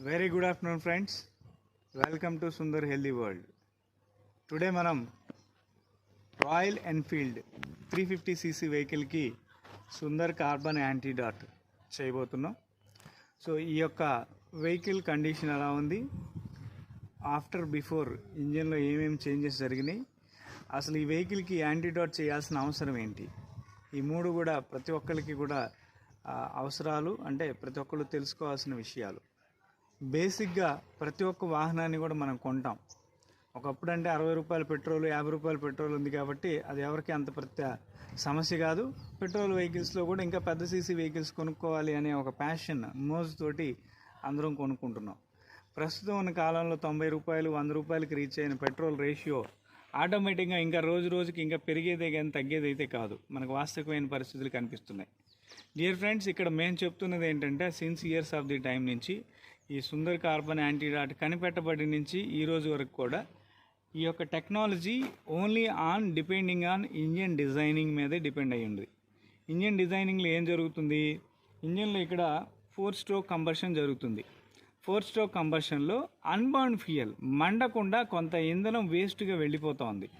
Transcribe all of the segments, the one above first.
Very good afternoon, friends. Welcome to Sundar Healthy World. Today మనం royal Enfield 350cc వెహికల్కి Sundar carbon antidote చేయబోతున్నాం. So ఈ యొక్క vehicle condition ఎలా ఉంది, ఆఫ్టర్ బిఫోర్ ఇంజన్లో ఏమేమి చేంజెస్ జరిగినాయి, అసలు ఈ వెహికల్కి యాంటీడాట్ చేయాల్సిన అవసరం ఏంటి, ఈ మూడు కూడా ప్రతి ఒక్కరికి కూడా అవసరాలు, అంటే ప్రతి ఒక్కరు తెలుసుకోవాల్సిన విషయాలు. బేసిక్గా ప్రతి ఒక్క వాహనాన్ని కూడా మనం కొంటాం. ఒకప్పుడు అంటే 60 రూపాయల పెట్రోల్, 50 రూపాయల పెట్రోల్ ఉంది కాబట్టి అది ఎవరికి అంత సమస్య కాదు. పెట్రోల్ వెహికల్స్లో కూడా ఇంకా పెద్ద సీసీ వెహికల్స్ కొనుక్కోవాలి అనే ఒక ప్యాషన్, మోజుతోటి అందరం కొనుక్కుంటున్నాం. ప్రస్తుతం ఉన్న కాలంలో 90 రూపాయలు, 100 రూపాయలకి రీచ్ అయిన పెట్రోల్ రేషియో ఆటోమేటిక్గా ఇంకా రోజు రోజుకి ఇంకా పెరిగేదే కానీ తగ్గేదైతే కాదు. మనకు వాస్తవికమైన పరిస్థితులు కనిపిస్తున్నాయి. డియర్ ఫ్రెండ్స్, ఇక్కడ మేము చెప్తున్నది ఏంటంటే since years of the time నుంచి ఈ సుందర్ కార్బన్ యాంటీడాట్ కనిపెట్టబడి నుంచి ఈ రోజు వరకు కూడా ఈ యొక్క technology only depending on engine designing మీదే డిపెండ్ అయ్యి ఉంది. ఇంజిన్ డిజైనింగ్లో ఏం జరుగుతుంది, ఇంజిన్లో ఇక్కడ 4 స్ట్రోక్ కంబషన్ జరుగుతుంది. 4 స్ట్రోక్ కంబషన్లో అన్బర్న్ ఫ్యూయల్ మండకుండా కొంత ఇంధనం వేస్ట్గా వెళ్ళిపోతూ ఉంది.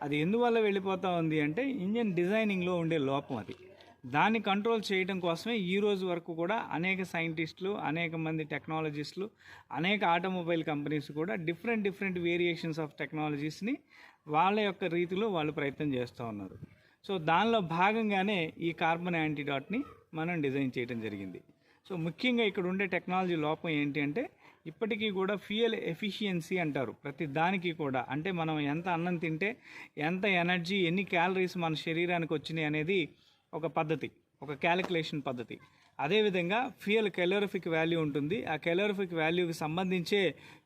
అది ఎందువల్ల వెళ్ళిపోతూ ఉంది అంటే ఇంజిన్ డిజైనింగ్లో ఉండే లోపం. అది దాన్ని కంట్రోల్ చేయడం కోసమే ఈ రోజు వరకు కూడా అనేక సైంటిస్టులు, అనేక మంది టెక్నాలజిస్టులు, అనేక ఆటోమొబైల్ కంపెనీస్ కూడా డిఫరెంట్ వేరియేషన్స్ ఆఫ్ టెక్నాలజీస్ని వాళ్ళ యొక్క రీతిలో వాళ్ళు ప్రయత్నం చేస్తూ ఉన్నారు. సో దానిలో భాగంగానే ఈ కార్బన్ యాంటీడాట్ని మనం డిజైన్ చేయడం జరిగింది. సో ముఖ్యంగా ఇక్కడ ఉండే టెక్నాలజీ లోపం ఏంటి అంటే ఇప్పటికీ కూడా ఫ్యూయల్ ఎఫిషియన్సీ అంటారు ప్రతి దానికి కూడా. అంటే మనం ఎంత అన్నం తింటే ఎంత ఎనర్జీ, ఎన్ని క్యాలరీస్ మన శరీరానికి వచ్చినాయి అనేది ఒక పద్ధతి, ఒక క్యాలిక్యులేషన్ పద్ధతి. అదేవిధంగా ఫ్యూయల్ కెలోరిఫిక్ వాల్యూ ఉంటుంది. ఆ కెలోరిఫిక్ వాల్యూకి సంబంధించే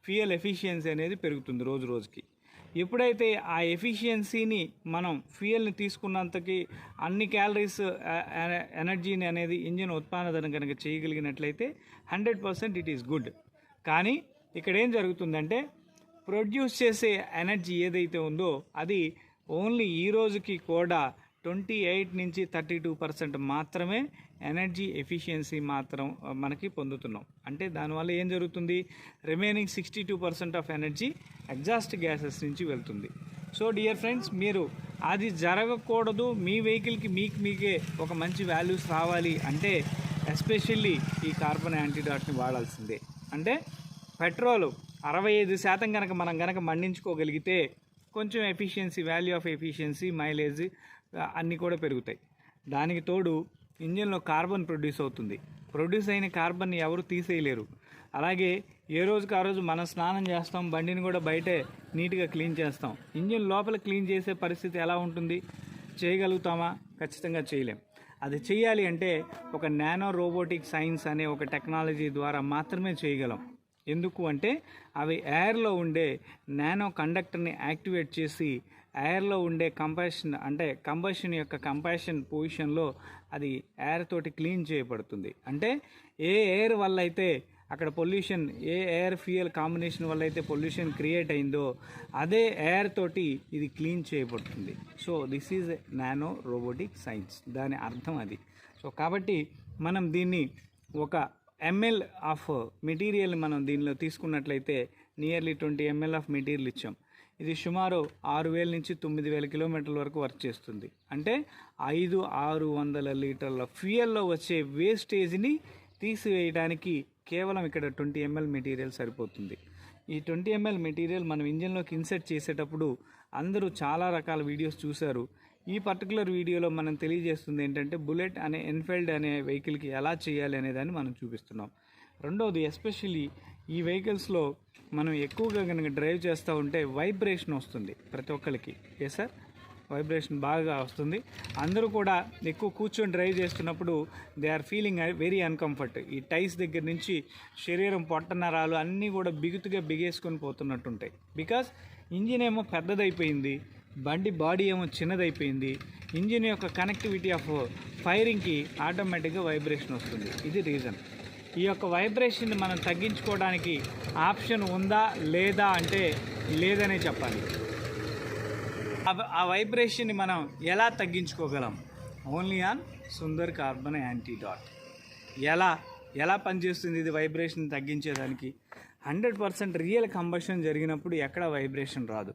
ఫ్యూయల్ ఎఫిషియన్సీ అనేది పెరుగుతుంది రోజు రోజుకి. ఎప్పుడైతే ఆ ఎఫిషియన్సీని మనం ఫ్యూయల్ని తీసుకున్నంతకి అన్ని క్యాలరీస్ ఎనర్జీని అనేది ఇంజిన్ ఉత్పాదన కనుక చేయగలిగినట్లయితే 100% ఇట్ ఈస్ గుడ్. కానీ ఇక్కడ ఏం జరుగుతుందంటే ప్రొడ్యూస్ చేసే ఎనర్జీ ఏదైతే ఉందో అది ఓన్లీ ఈ రోజుకి కూడా 28 నుంచి 32% మాత్రమే ఎనర్జీ ఎఫిషియన్సీ మాత్రం మనకి పొందుతున్నాం. అంటే దానివల్ల ఏం జరుగుతుంది, remaining 62% of energy exhaust gases నుంచి వెళ్తుంది. సో డియర్ ఫ్రెండ్స్, మీరు అది జరగకూడదు, మీ వెహికల్కి మీకే ఒక మంచి వాల్యూస్ రావాలి అంటే ఎస్పెషల్లీ ఈ కార్బన్ యాంటీడాట్ని వాడాల్సిందే. అంటే పెట్రోల్ 65% కనుక మనం కనుక మండించుకోగలిగితే కొంచెం efficiency, value of efficiency, mileage అన్నీ కూడా పెరుగుతాయి. దానికి తోడు ఇంజిన్లో కార్బన్ ప్రొడ్యూస్ అవుతుంది. ప్రొడ్యూస్ అయిన కార్బన్ని ఎవరు తీసేయలేరు. అలాగే ఏ రోజుకి ఆ రోజు మనం స్నానం చేస్తాం, బండిని కూడా బయటే నీట్గా క్లీన్ చేస్తాం. ఇంజిన్ లోపల క్లీన్ చేసే పరిస్థితి ఎలా ఉంటుంది, చేయగలుగుతామా? ఖచ్చితంగా చేయలేం. అది చేయాలి అంటే ఒక నానో రోబోటిక్ సైన్స్ అనే ఒక టెక్నాలజీ ద్వారా మాత్రమే చేయగలం. ఎందుకు అంటే అవి ఎయిర్లో ఉండే నానో కండక్టర్ని యాక్టివేట్ చేసి ఎయిర్లో ఉండే కంబషన్ యొక్క కంపాషన్ పొజిషన్లో అది ఎయిర్ తోటి క్లీన్ చేయబడుతుంది. అంటే ఏ ఎయిర్ వల్ల అయితే అక్కడ పొల్యూషన్, ఏ ఎయిర్ ఫ్యూయల్ కాంబినేషన్ వల్ల అయితే పొల్యూషన్ క్రియేట్ అయిందో అదే ఎయిర్ తోటి ఇది క్లీన్ చేయబడుతుంది. So this is nano robotic science, దాని అర్థం అది. సో కాబట్టి మనం దీన్ని ఒక ml ఆఫ్ మెటీరియల్ మనం దీనిలో తీసుకున్నట్లయితే నియర్లీ 20 ml ఆఫ్ మెటీరియల్ ఇచ్చాం. ఇది సుమారు 6000 నుంచి 9000 కిలోమీటర్ల వరకు వర్క్ చేస్తుంది. అంటే 500-600 లీటర్ల ఫ్యూయల్లో వచ్చే వేస్టేజ్ని తీసివేయడానికి కేవలం ఇక్కడ 20 ml మెటీరియల్ సరిపోతుంది. ఈ 20 ml మెటీరియల్ మనం ఇంజిన్లోకి ఇన్సర్ట్ చేసేటప్పుడు అందరూ చాలా రకాల వీడియోస్ చూశారు. ఈ పర్టికులర్ వీడియోలో మనం తెలియజేస్తుంది ఏంటంటే బుల్లెట్ అనే ఎన్ఫీల్డ్ అనే వెహికల్కి ఎలా చేయాలి అనేదాన్ని మనం చూపిస్తున్నాం. రెండవది, ఎస్పెషల్లీ ఈ వెహికల్స్లో మనం ఎక్కువగా కనుక డ్రైవ్ చేస్తూ ఉంటే వైబ్రేషన్ వస్తుంది ప్రతి ఒక్కరికి. ఏ సార్, వైబ్రేషన్ బాగా వస్తుంది. అందరూ కూడా ఎక్కువ కూర్చొని డ్రైవ్ చేస్తున్నప్పుడు they are feeling very uncomfort. ఈ టైస్ దగ్గర నుంచి శరీరం, పొట్ట నరాలు అన్నీ కూడా బిగేసుకొని పోతున్నట్టుంటాయి. బికాస్ ఇంజిన్ ఏమో పెద్దదైపోయింది, బండి బాడీ ఏమో చిన్నదైపోయింది. ఇంజిన్ యొక్క కనెక్టివిటీ ఆఫ్ ఫైరింగ్కి ఆటోమేటిక్గా వైబ్రేషన్ వస్తుంది. ఇది రీజన్. ఈ యొక్క వైబ్రేషన్ని మనం తగ్గించుకోవడానికి ఆప్షన్ ఉందా లేదా అంటే లేదనే చెప్పాలి. ఆ వైబ్రేషన్ని మనం ఎలా తగ్గించుకోగలం? ఓన్లీ ఆన్ సుందర్ కార్బన్ యాంటీడాట్. ఎలా ఎలా పనిచేస్తుంది ఇది వైబ్రేషన్ తగ్గించేదానికి. 100% రియల్ కంబషన్ జరిగినప్పుడు ఎక్కడ వైబ్రేషన్ రాదు.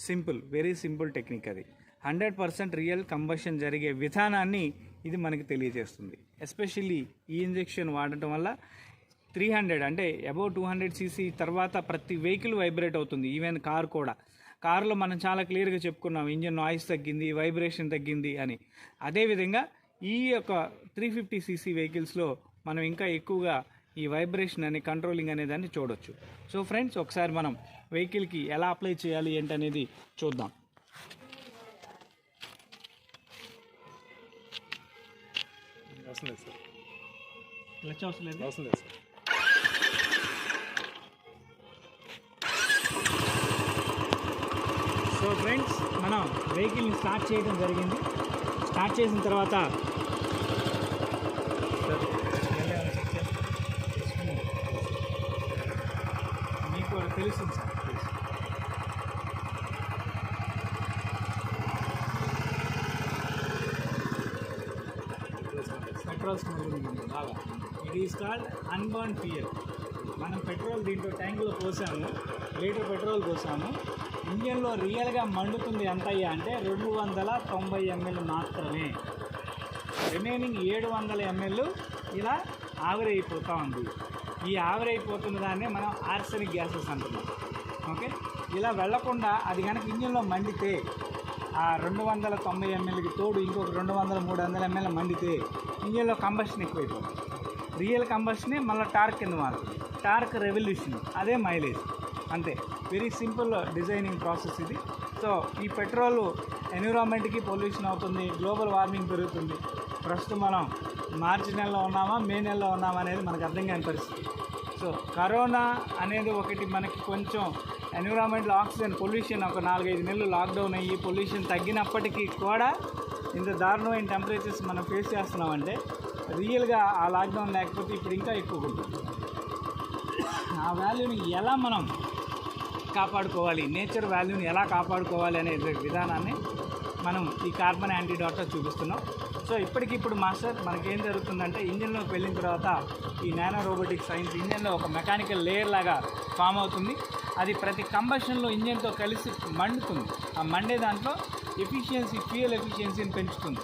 సింపుల్, వెరీ సింపుల్ టెక్నిక్ అది. 100% రియల్ కంబషన్ జరిగే విధానాన్ని ఇది మనకి తెలియజేస్తుంది. ఎస్పెషల్లీ ఈ ఇంజెక్షన్ వాడటం వల్ల 300 అంటే అబౌవ్ 200 cc తర్వాత ప్రతి వెహికల్ వైబ్రేట్ అవుతుంది. ఈవెన్ కార్ కూడా. కార్లో మనం చాలా క్లియర్గా చెప్పుకున్నాం ఇంజిన్ నాయిస్ తగ్గింది, వైబ్రేషన్ తగ్గింది అని. అదేవిధంగా ఈ యొక్క 350 cc వెహికల్స్లో మనం ఇంకా ఎక్కువగా ఈ వైబ్రేషన్ అనే కంట్రోలింగ్ అనే దాన్ని చూడొచ్చు. సో ఫ్రెండ్స్, ఒకసారి మనం వెహికల్కి ఎలా అప్లై చేయాలి ఏంటనేది చూద్దాం. క్లచ్ అవసరం లేదు సార్. సో ఫ్రెండ్స్, మనం వెహికల్ని స్టార్ట్ చేయడం జరిగింది. స్టార్ట్ చేసిన తర్వాత మీకు తెలుస్తుంది సార్. పెట్రోల్ స్మెల్ బాగా. ఇది ఈజ్ కాల్డ్ అన్బర్న్ ఫ్యూయల్. మనం పెట్రోల్ దీంట్లో ట్యాంకులో పోసాము, లీటర్ పెట్రోల్ పోసాము. ఇంజన్లో రియల్గా మండుతుంది ఎంత అయ్యా అంటే 290 ml మాత్రమే. రిమైనింగ్ 700 ml ఇలా ఆవిరైపోతూ ఉంది. ఈ ఆవిరైపోతున్న దాన్ని మనం ఆర్సెనిక్ గ్యాసెస్ అంటున్నాం. ఓకే, ఇలా వెళ్లకుండా అది కనుక ఇంజన్లో మండితే ఆ 290 mlకి తోడు ఇంకొక 200-300 ml మండితే ఇంజన్లో కంబషన్ ఎక్కువైపోతుంది. రియల్ కంబషనే మళ్ళీ టార్క్ కింద మారుతుంది. టార్క్ రెవల్యూషన్, అదే మైలేజ్. అంతే, వెరీ సింపుల్ డిజైనింగ్ ప్రాసెస్ ఇది. సో ఈ పెట్రోల్ ఎన్విరాన్మెంట్కి పొల్యూషన్ అవుతుంది, గ్లోబల్ వార్మింగ్ పెరుగుతుంది. ప్రస్తుతం మనం మార్చి నెలలో ఉన్నామా, మే నెలలో ఉన్నామా అనేది మనకు అర్థం కాని పరిస్థితి. సో కరోనా అనేది ఒకటి మనకి కొంచెం ఎన్విరాన్మెంట్లో ఆక్సిజన్ పొల్యూషన్ ఒక 4-5 నెలలు లాక్డౌన్ అయ్యి పొల్యూషన్ తగ్గినప్పటికీ కూడా ఇంత దారుణమైన టెంపరేచర్స్ మనం ఫేస్ చేస్తున్నామంటే రియల్గా ఆ లాక్డౌన్ లేకపోతే ఇప్పుడు ఇంకా ఎక్కువ ఉంటుంది. ఆ వాల్యూని ఎలా మనం కాపాడుకోవాలి, నేచర్ వాల్యూని ఎలా కాపాడుకోవాలి అనే విధానాన్ని మనం ఈ కార్బన్ యాంటీడాట్లో చూపిస్తున్నాం. సో ఇప్పటికిప్పుడు మాస్టర్ మనకేం జరుగుతుందంటే ఇంజన్లోకి వెళ్ళిన తర్వాత ఈ నానో రోబోటిక్ సైన్స్ ఇంజన్లో ఒక మెకానికల్ లేయర్ లాగా ఫామ్ అవుతుంది. అది ప్రతి కంబషన్లో ఇంజన్తో కలిసి మండుతుంది. ఆ మండే దాంట్లో ఎఫిషియన్సీ, ఫ్యూయల్ ఎఫిషియన్సీని పెంచుతుంది.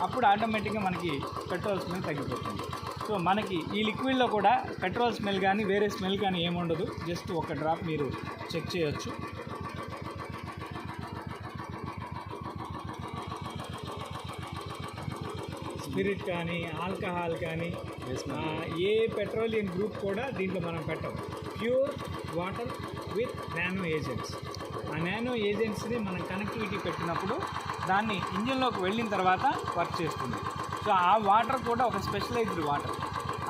అప్పుడు ఆటోమేటిక్గా మనకి పెట్రోల్ స్మెల్ తగ్గిపోతుంది. సో మనకి ఈ లిక్విడ్లో కూడా పెట్రోల్ స్మెల్ కానీ వేరే స్మెల్ కానీ ఏముండదు. జస్ట్ ఒక డ్రాప్ మీరు చెక్ చేయొచ్చు. స్పిరిట్ కానీ ఆల్కహాల్ కానీ ఏ పెట్రోలియం గ్రూప్ కూడా దీంట్లో మనం పెట్టం. Pure water with nano agents. ఆ నానో ఏజెంట్స్ని మనం కనెక్టివిటీ పెట్టినప్పుడు దాన్ని ఇంజిన్లోకి వెళ్ళిన తర్వాత వర్క్ చేస్తుంది. సో ఆ వాటర్ కూడా ఒక స్పెషలైజ్డ్ వాటర్.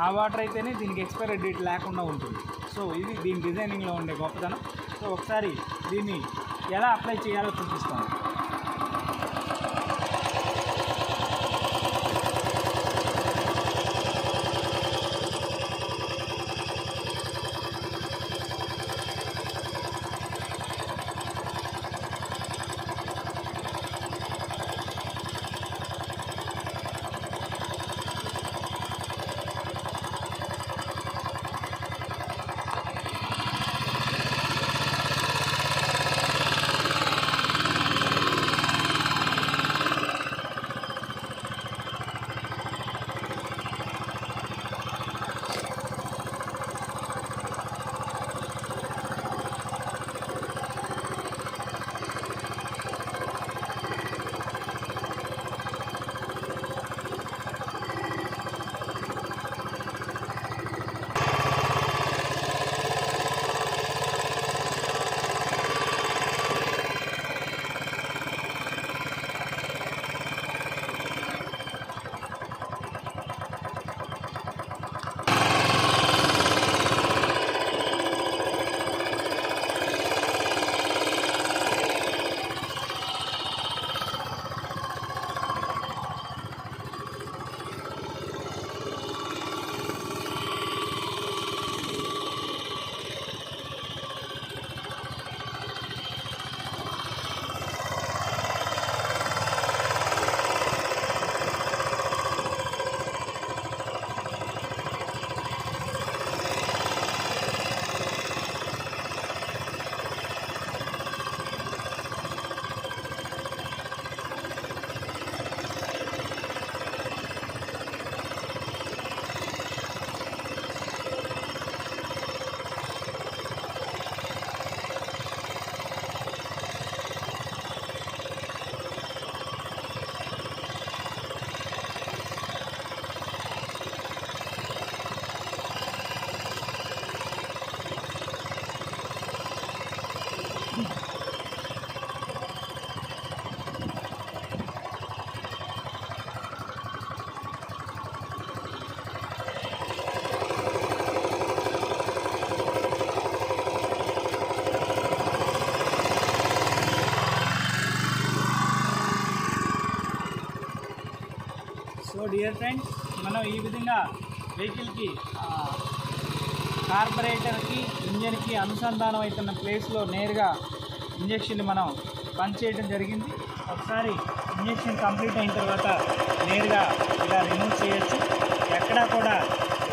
ఆ వాటర్ అయితేనే దీనికి ఎక్స్పైరీ డేట్ లేకుండా ఉంటుంది. సో ఇది దీని డిజైనింగ్లో ఉండే గొప్పతనం. సో ఒకసారి దీన్ని ఎలా అప్లై చేయాలో చూపిస్తాను. డియర్ ఫ్రెండ్స్, మనం ఈ విధంగా వెహికల్కి కార్బొరేటర్కి ఇంజన్కి అనుసంధానం అవుతున్న ప్లేస్లో నేరుగా ఇంజక్షన్ని మనం పంచ్ చేయడం జరిగింది. ఒకసారి ఇంజక్షన్ కంప్లీట్ అయిన తర్వాత నేరుగా ఇలా రిమూవ్ చేయొచ్చు. ఎక్కడా కూడా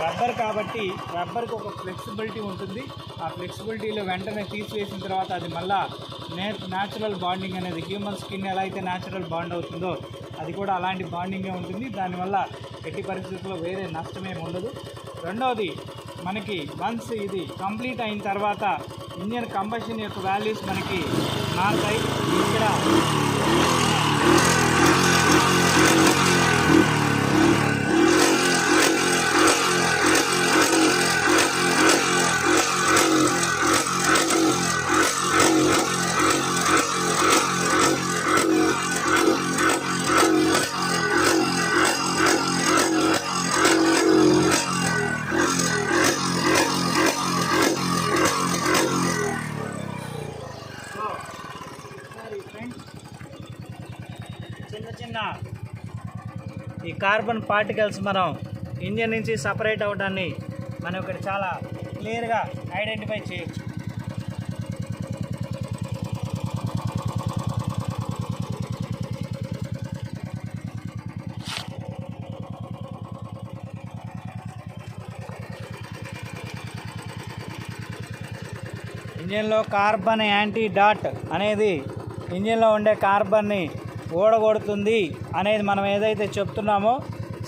రబ్బర్ కాబట్టి రబ్బర్కి ఒక ఫ్లెక్సిబిలిటీ ఉంటుంది. ఆ ఫ్లెక్సిబిలిటీలో వెంటనే తీసివేసిన తర్వాత అది మళ్ళా న్యాచురల్ బాండింగ్ అనేది హ్యూమన్ స్కిన్ ఎలా అయితే న్యాచురల్ బాండ్ అవుతుందో అది కూడా అలాంటి బాండింగే ఉంటుంది. దానివల్ల ఎట్టి పరిస్థితుల్లో వేరే నష్టమేమి ఉండదు. రెండవది, మనకి వన్స్ ఇది కంప్లీట్ అయిన తర్వాత ఇంజన్ కంబషన్ యొక్క వాల్యూస్ మనకి మారుతాయి. ఇక్కడ చిన్న ఈ కార్బన్ పార్టికల్స్ మనం ఇంజన్ నుంచి సపరేట్ అవ్వడాన్ని మనం ఇక్కడ చాలా క్లియర్గా ఐడెంటిఫై చేయొచ్చు. ఇంజన్లో కార్బన్ యాంటీ డాట్ అనేది ఇంజన్లో ఉండే కార్బన్ని ఓడగొడుతుంది అనేది మనం ఏదైతే చెప్తున్నామో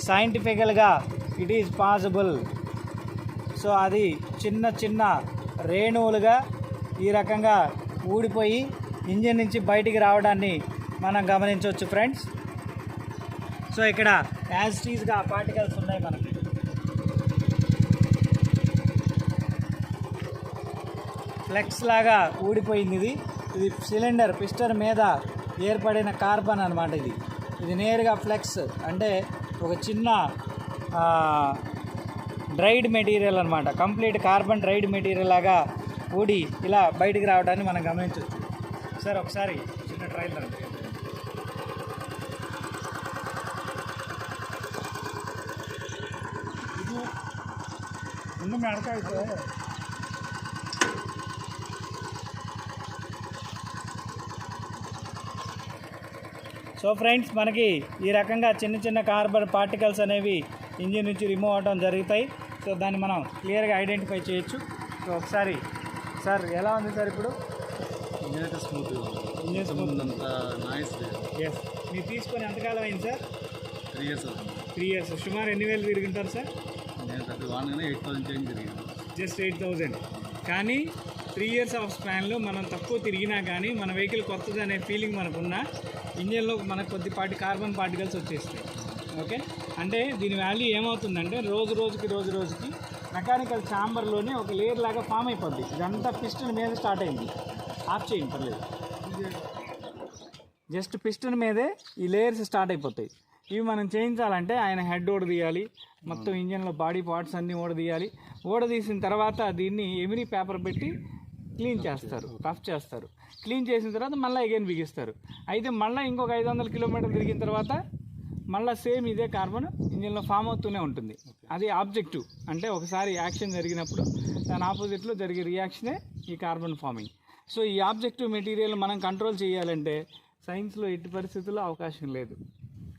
సైంటిఫికల్గా ఇట్ ఈజ్ పాసిబుల్. సో అది చిన్న చిన్న రేణువులుగా ఈ రకంగా ఊడిపోయి ఇంజన్ నుంచి బయటికి రావడాన్ని మనం గమనించవచ్చు ఫ్రెండ్స్. సో ఇక్కడ యాజ్ టీజ్గా పార్టికల్స్ ఉన్నాయి మనకి. ఫ్లెక్స్ లాగా ఊడిపోయింది. ఇది సిలిండర్ పిస్టన్ మీద ఏర్పడిన కార్బన్ అనమాట. ఇది నేరుగా ఫ్లెక్స్ అంటే ఒక చిన్న డ్రైడ్ మెటీరియల్ అనమాట. కంప్లీట్ కార్బన్ డ్రైడ్ మెటీరియల్ లాగా ఊడి ఇలా బయటికి రావడాన్ని మనం గమనించవచ్చు. సార్ ఒకసారి చిన్న ట్రయల్ రండి. ఇది మెడకైతే సో ఫ్రెండ్స్, మనకి ఈ రకంగా చిన్న చిన్న కార్బన్ పార్టికల్స్ అనేవి ఇంజిన్ నుంచి రిమూవ్ అవడం జరుగుతాయి. సో దాన్ని మనం క్లియర్గా ఐడెంటిఫై చేయొచ్చు. సో ఒకసారి సార్ ఎలా ఉంది సార్ ఇప్పుడు? ఇంజన్ అయితే స్మూత్. ఎస్. మీరు తీసుకొని ఎంతకాలం అయింది సార్? 3 years అవుతుంది. 3 years. సుమారు ఎన్ని వేలు తిరుగుంటారు సార్? నేను 8,000 చేంజ్ తిరిగాను. జస్ట్ 8,000. కానీ 3 years ఆఫ్ స్పాన్లో మనం తక్కువ తిరిగినా కానీ మన వెహికల్ కొత్తది అనే ఫీలింగ్ మనకున్న ఇంజన్లో మనకు కొద్దిపాటి కార్బన్ పార్టికల్స్ వచ్చేస్తాయి. ఓకే, అంటే దీని వాల్యూ ఏమవుతుందంటే రోజు రోజుకి మెకానికల్ ఛాంబర్లోనే ఒక లేయర్ లాగా ఫామ్ అయిపోద్ది. ఇదంతా పిస్టన్ మీద స్టార్ట్ అయింది. ఆఫ్ చేయండి పర్లేదు. జస్ట్ పిస్టన్ మీదే ఈ లేయర్స్ స్టార్ట్ అయిపోతాయి. ఇవి మనం చేయించాలంటే ఆయన హెడ్ ఓడదీయాలి, మొత్తం ఇంజన్లో బాడీ పార్ట్స్ అన్నీ ఓడదీసిన తర్వాత దీన్ని ఎమిరీ పేపర్ పెట్టి క్లీన్ చేస్తారు, రఫ్ చేస్తారు. క్లీన్ చేసిన తర్వాత మళ్ళీ అగైన్ బిగిస్తారు. అయితే మళ్ళీ ఇంకొక 500 kilometers తిరిగిన తర్వాత మళ్ళీ సేమ్ ఇదే కార్బన్ ఇంజన్లో ఫామ్ అవుతూనే ఉంటుంది. అది ఆబ్జెక్టివ్. అంటే ఒకసారి యాక్షన్ జరిగినప్పుడు దాని ఆపోజిట్లో జరిగే రియాక్షనే ఈ కార్బన్ ఫార్మింగ్. సో ఈ ఆబ్జెక్టివ్ మెటీరియల్ మనం కంట్రోల్ చేయాలంటే సైన్స్లో ఎట్టి పరిస్థితుల్లో అవకాశం లేదు,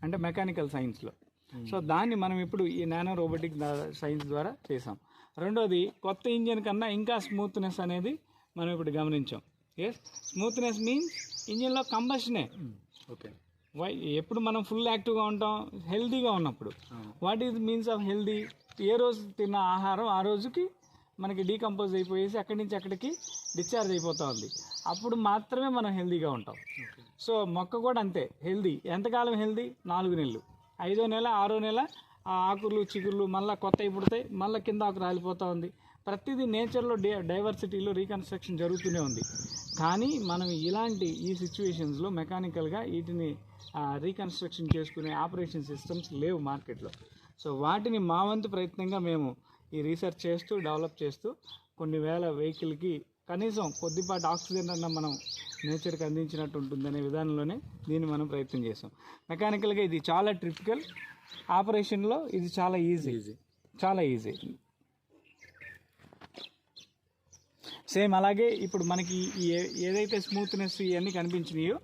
అంటే మెకానికల్ సైన్స్లో. సో దాన్ని మనం ఇప్పుడు ఈ నానో రోబోటిక్ సైన్స్ ద్వారా చేసాం. రెండోది, కొత్త ఇంజన్ కన్నా ఇంకా స్మూత్నెస్ అనేది మనం ఇప్పుడు గమనించాం. ఎస్, స్మూత్నెస్ మీన్స్ ఇంజన్లో కంబషనే. ఓకే, ఎప్పుడు మనం ఫుల్ యాక్టివ్గా ఉంటాం, హెల్దీగా ఉన్నప్పుడు. What is means of healthy? ఏ రోజు తిన్న ఆహారం ఆ రోజుకి మనకి డీకంపోజ్ అయిపోయేసి అక్కడి నుంచి అక్కడికి డిశ్చార్జ్ అయిపోతూ ఉంది. అప్పుడు మాత్రమే మనం హెల్దీగా ఉంటాం. సో మొక్క కూడా అంతే హెల్దీ. ఎంతకాలం హెల్దీ? 4 నెలలు. 5వ నెల 6వ నెల ఆ ఆకులు చిగుర్లు మళ్ళీ కొత్తవి పుడతాయి, మళ్ళీ కింద ఆకు రాలిపోతూ ఉంది. ప్రతిదీ నేచర్లో డైవర్సిటీలో రీకన్స్ట్రక్షన్ జరుగుతూనే ఉంది. కానీ మనం ఈ సిచ్యువేషన్స్లో మెకానికల్గా వీటిని రీకన్స్ట్రక్షన్ చేసుకునే ఆపరేషన్ సిస్టమ్స్ లేవు మార్కెట్లో. సో వాటిని మా వంతు ప్రయత్నంగా మేము ఈ రీసెర్చ్ చేస్తూ డెవలప్ చేస్తూ కొన్ని వేల వెహికల్కి కనీసం కొద్దిపాటి ఆక్సిజన్ అన్న మనం నేచర్కి అందించినట్టు ఉంటుందనే విధానంలోనే దీన్ని మనం ప్రయత్నం చేసాం. మెకానికల్గా ఇది చాలా ట్రిపికల్, ఆపరేషన్లో ఇది చాలా ఈజీ, చాలా ఈజీ. సేమ్ అలాగే ఇప్పుడు మనకి ఏదైతే స్మూత్నెస్ ఇవన్నీ కనిపించినాయో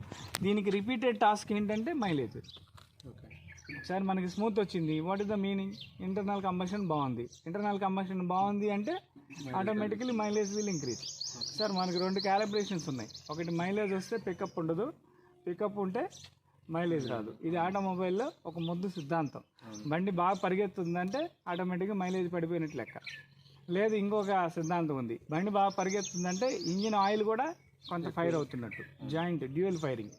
దీనికి రిపీటెడ్ టాస్క్ ఏంటంటే మైలేజ్. ఓకే, సార్ మనకి స్మూత్ వచ్చింది, what is the meaning? Internal combustion బాగుంది. ఇంటర్నల్ కంబషన్ బాగుంది అంటే automatically mileage will increase. Sir మనకి 2 క్యాలిబ్రేషన్స్ ఉన్నాయి. ఒకటి మైలేజ్ వస్తే పికప్ ఉండదు, పికప్ ఉంటే మైలేజ్ రాదు. ఇది ఆటోమొబైల్లో ఒక ముద్దు సిద్ధాంతం. బండి బాగా పరిగెత్తుందంటే ఆటోమేటిక్గా మైలేజ్ పడిపోయినట్లు లెక్క. లేదు, ఇంకొక సిద్ధాంతం ఉంది, బండి బాగా పరిగెత్తుందంటే ఇంజిన్ ఆయిల్ కూడా కొంత ఫైర్ అవుతున్నట్టు, జాయింట్ డ్యూయల్ ఫైరింగ్.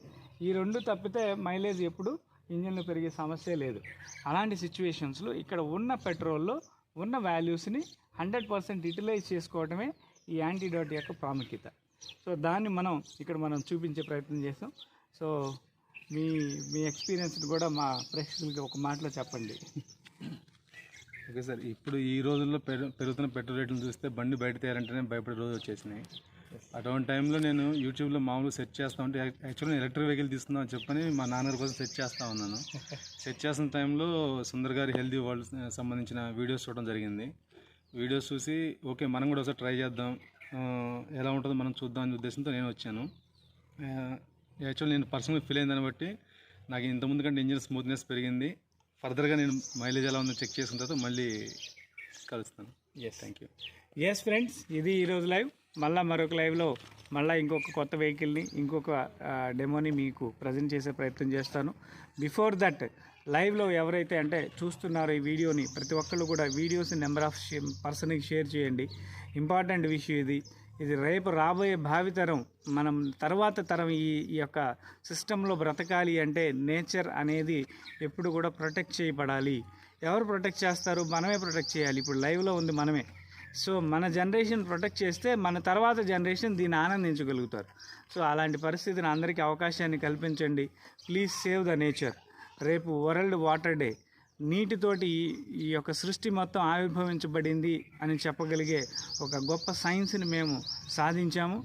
ఈ 2 తప్పితే మైలేజ్ ఎప్పుడు ఇంజిన్లో పెరిగే సమస్య లేదు. అలాంటి సిచ్యువేషన్స్లో ఇక్కడ ఉన్న పెట్రోల్లో ఉన్న వాల్యూస్ని 100% యూటిలైజ్ చేసుకోవడమే ఈ యాంటీడోట్ యొక్క ప్రాముఖ్యత. సో దాన్ని మనం చూపించే ప్రయత్నం చేస్తాం. సో మీ ఎక్స్పీరియన్స్ని కూడా మా ప్రేక్షకులకి ఒక మాటలో చెప్పండి. ఓకే సార్, ఇప్పుడు ఈ రోజుల్లో పెరుగుతున్న పెట్రోల్ రేట్లు చూస్తే బండి బయట తేయాలంటేనే భయపడే రోజు వచ్చేసినాయి. అటువంటి టైంలో నేను యూట్యూబ్లో మామూలుగా సెర్చ్ చేస్తూ ఉంటే యాక్చువల్గా ఎలక్ట్రిక్ వెహికల్ తీసుకుందాం అని చెప్పని మా నాన్నగారి కోసం సెర్చ్ చేస్తూ ఉన్నాను. సెర్చ్ చేస్తున్న టైంలో సుందర్ గారి హెల్దీ వరల్డ్ సంబంధించిన వీడియోస్ చూడడం జరిగింది. వీడియోస్ చూసి ఓకే మనం కూడా ఒకసారి ట్రై చేద్దాం, ఎలా ఉంటుందో మనం చూద్దాం అనే ఉద్దేశంతో నేను వచ్చాను. యాక్చువల్ నేను పర్సనల్గా ఫీల్ అయిన దాన్ని బట్టి నాకు ఇంతకుముందు కంటే ఇంజిన్ స్మూత్నెస్ పెరిగింది. ఫర్దర్గా నేను మైలేజ్ ఎలా ఉందో చెక్ చేసిన తర్వాత మళ్ళీ కలుస్తాను. Thank you. ఎస్ ఫ్రెండ్స్, ఇది ఈరోజు లైవ్. మళ్ళీ మరొక లైవ్లో మళ్ళీ ఇంకొక కొత్త వెహికల్ని, ఇంకొక డెమోని మీకు ప్రజెంట్ చేసే ప్రయత్నం చేస్తాను. బిఫోర్ దట్ లైవ్లో ఎవరైతే అంటే చూస్తున్నారో ఈ వీడియోని, ప్రతి ఒక్కళ్ళు కూడా వీడియోస్ నెంబర్ ఆఫ్ పర్సన్కి షేర్ చేయండి. ఇంపార్టెంట్ విషయం ఇది రేపు రాబోయే భావితరం, మనం తర్వాత తరం ఈ యొక్క సిస్టంలో బ్రతకాలి అంటే నేచర్ అనేది ఎప్పుడు కూడా ప్రొటెక్ట్ చేయబడాలి. ఎవరు ప్రొటెక్ట్ చేస్తారు? మనమే ప్రొటెక్ట్ చేయాలి. ఇప్పుడు లైవ్లో ఉంది మనమే. సో మన జనరేషన్ ప్రొటెక్ట్ చేస్తే మన తర్వాత జనరేషన్ దీన్ని ఆనందించగలుగుతారు. సో అలాంటి పరిస్థితిని అందరికీ అవకాశాన్ని కల్పించండి. Please save the nature. రేపు వరల్డ్ వాటర్ డే. నీటితోటి ఈ యొక్క సృష్టి మొత్తం ఆవిర్భవించబడింది అని చెప్పగలిగే ఒక గొప్ప సైన్స్ని మేము సాధించాము.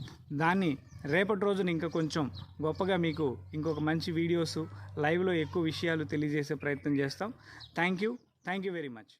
దాన్ని రేపటి రోజున ఇంకా కొంచెం గొప్పగా మీకు ఇంకొక మంచి వీడియోస్, లైవ్లో ఎక్కువ విషయాలు తెలియజేసే ప్రయత్నం చేస్తాం. Thank you very much.